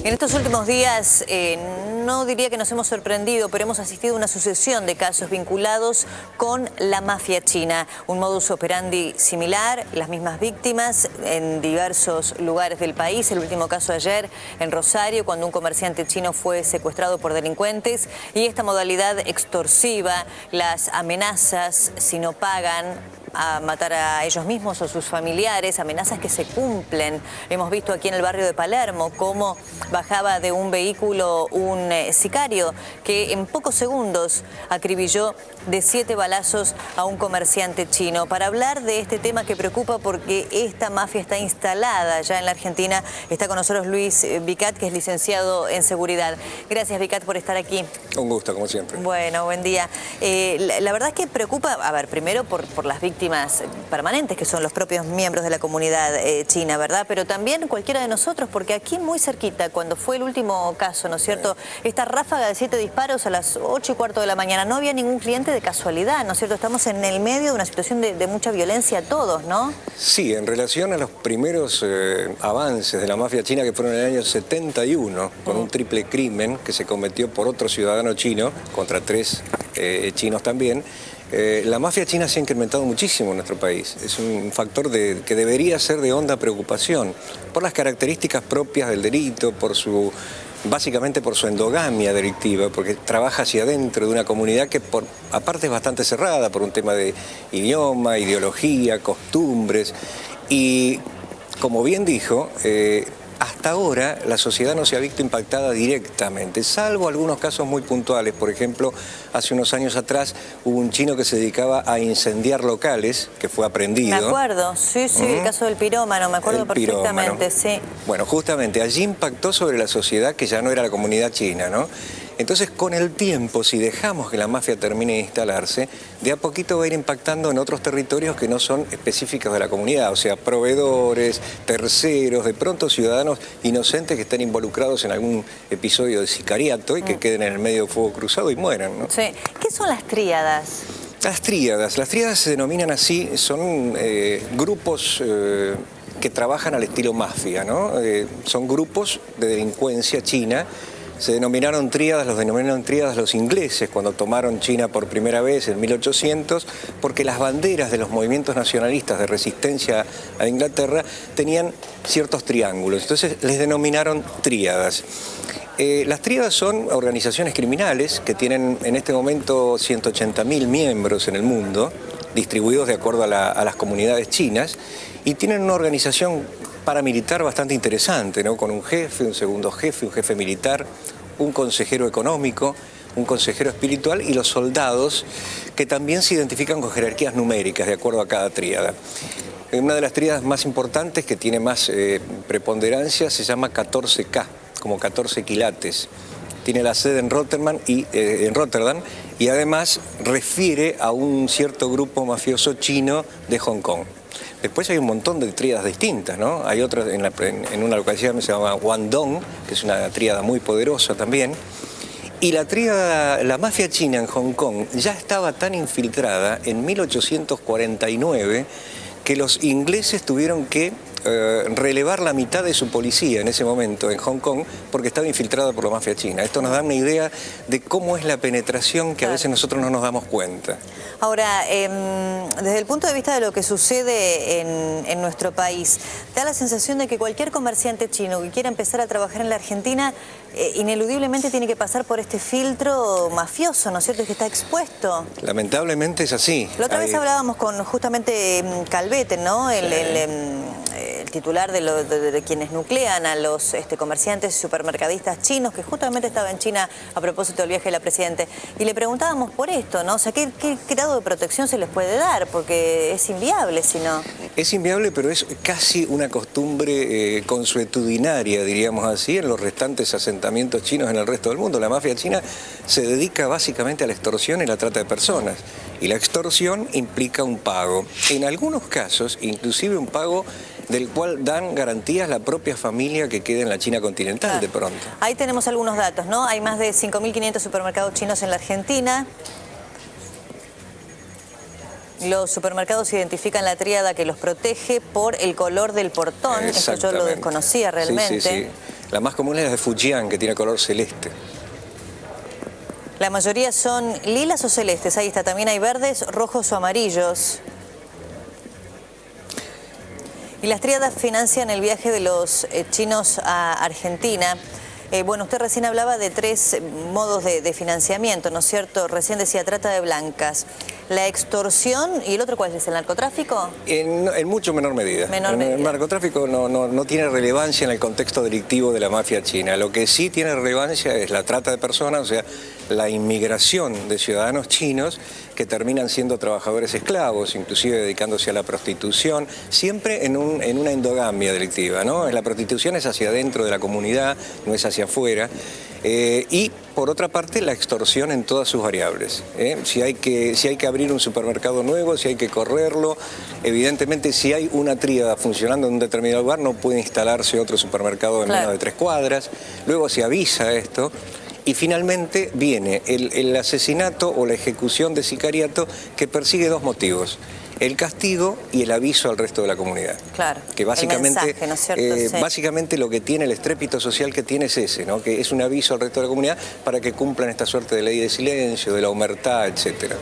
En estos últimos días, no diría que nos hemos sorprendido, pero hemos asistido a una sucesión de casos vinculados con la mafia china. Un modus operandi similar, las mismas víctimas en diversos lugares del país. El último caso ayer en Rosario, cuando un comerciante chino fue secuestrado por delincuentes. Y esta modalidad extorsiva, las amenazas si no pagan, a matar a ellos mismos o sus familiares, amenazas que se cumplen. Hemos visto aquí en el barrio de Palermo cómo bajaba de un vehículo un sicario que en pocos segundos acribilló de 7 balazos a un comerciante chino. Para hablar de este tema que preocupa porque esta mafia está instalada ya en la Argentina, está con nosotros Luis Vicat, que es licenciado en seguridad. Gracias, Vicat, por estar aquí. Un gusto, como siempre. Bueno, buen día. La verdad es que preocupa, a ver, primero por las víctimas permanentes, que son los propios miembros de la comunidad china, ¿verdad? Pero también cualquiera de nosotros, porque aquí muy cerquita, cuando fue el último caso, ¿no es cierto? Esta ráfaga de 7 disparos a las 8:15 de la mañana, no había ningún cliente de casualidad, ¿no es cierto? Estamos en el medio de una situación de mucha violencia todos, ¿no? Sí, en relación a los primeros avances de la mafia china que fueron en el año 71, con un triple crimen que se cometió por otro ciudadano chino, contra 3 chinos también, la mafia china se ha incrementado muchísimo en nuestro país. Es un factor que debería ser de honda preocupación por las características propias del delito, básicamente por su endogamia delictiva, porque trabaja hacia adentro de una comunidad que aparte es bastante cerrada por un tema de idioma, ideología, costumbres. Y como bien dijo, hasta ahora la sociedad no se ha visto impactada directamente, salvo algunos casos muy puntuales. Por ejemplo, hace unos años atrás hubo un chino que se dedicaba a incendiar locales, que fue aprendido. Me acuerdo, sí, el caso del pirómano, me acuerdo perfectamente, sí. Bueno, justamente allí impactó sobre la sociedad que ya no era la comunidad china, ¿no? Entonces, con el tiempo, si dejamos que la mafia termine de instalarse, de a poquito va a ir impactando en otros territorios que no son específicos de la comunidad, o sea, proveedores, terceros, de pronto ciudadanos inocentes que estén involucrados en algún episodio de sicariato y que queden en el medio de fuego cruzado y mueran, ¿no? Sí. ¿Qué son las tríadas? Las tríadas se denominan así, son grupos que trabajan al estilo mafia, ¿no? Son grupos de delincuencia china. Los denominaron tríadas los ingleses cuando tomaron China por primera vez en 1800, porque las banderas de los movimientos nacionalistas de resistencia a Inglaterra tenían ciertos triángulos, entonces les denominaron tríadas. Las tríadas son organizaciones criminales que tienen en este momento 180.000 miembros en el mundo, distribuidos de acuerdo a las comunidades chinas, y tienen una organización paramilitar bastante interesante, ¿no? Con un jefe, un segundo jefe, un jefe militar, un consejero económico, un consejero espiritual y los soldados, que también se identifican con jerarquías numéricas de acuerdo a cada tríada. Una de las tríadas más importantes, que tiene más preponderancia, se llama 14K, como 14 quilates. Tiene la sede en Rotterdam y además refiere a un cierto grupo mafioso chino de Hong Kong. Después hay un montón de tríadas distintas, ¿no? Hay otras en una localidad que se llama Guangdong, que es una tríada muy poderosa también. Y la mafia china en Hong Kong ya estaba tan infiltrada en 1849 que los ingleses tuvieron que relevar la mitad de su policía en ese momento en Hong Kong porque estaba infiltrada por la mafia china. Esto nos da una idea de cómo es la penetración que a veces nosotros no nos damos cuenta. Ahora, desde el punto de vista de lo que sucede en nuestro país, da la sensación de que cualquier comerciante chino que quiera empezar a trabajar en la Argentina ineludiblemente tiene que pasar por este filtro mafioso, ¿no es cierto?, que está expuesto. Lamentablemente es así. La otra vez hablábamos con justamente Calvete, ¿no? El titular de quienes nuclean a los comerciantes y supermercadistas chinos, que justamente estaba en China a propósito del viaje de la Presidenta. Y le preguntábamos por esto, ¿no? O sea, ¿qué grado de protección se les puede dar? Porque es inviable, si no. Es inviable, pero es casi una costumbre consuetudinaria, diríamos así, en los restantes asentamientos chinos en el resto del mundo. La mafia china se dedica básicamente a la extorsión y la trata de personas. Y la extorsión implica un pago. En algunos casos, inclusive un pago del cual dan garantías la propia familia que queda en la China continental de pronto. Ahí tenemos algunos datos, ¿no? Hay más de 5.500 supermercados chinos en la Argentina. Los supermercados identifican la tríada que los protege por el color del portón. Eso yo lo desconocía realmente. Sí. La más común es la de Fujian, que tiene color celeste. La mayoría son lilas o celestes, ahí está, también hay verdes, rojos o amarillos. Y las tríadas financian el viaje de los chinos a Argentina. Bueno, usted recién hablaba de 3 modos de financiamiento, ¿no es cierto? Recién decía trata de blancas, la extorsión y el otro, ¿cuál es? ¿El narcotráfico? En mucho menor medida. El narcotráfico no tiene relevancia en el contexto delictivo de la mafia china. Lo que sí tiene relevancia es la trata de personas, o sea, la inmigración de ciudadanos chinos que terminan siendo trabajadores esclavos, inclusive dedicándose a la prostitución, siempre en una endogamia delictiva, ¿no? La prostitución es hacia adentro de la comunidad, no es hacia afuera. Y por otra parte la extorsión en todas sus variables. Si hay que abrir un supermercado nuevo, si hay que correrlo, evidentemente si hay una tríada funcionando en un determinado lugar no puede instalarse otro supermercado en menos de 3 cuadras, luego se avisa esto. Y finalmente viene el asesinato o la ejecución de sicariato que persigue 2 motivos: el castigo y el aviso al resto de la comunidad. Claro, que básicamente, el mensaje, ¿no es cierto? Sí. Básicamente lo que tiene el estrépito social que tiene es ese, ¿no? Que es un aviso al resto de la comunidad para que cumplan esta suerte de ley de silencio, de la omertá, etcétera.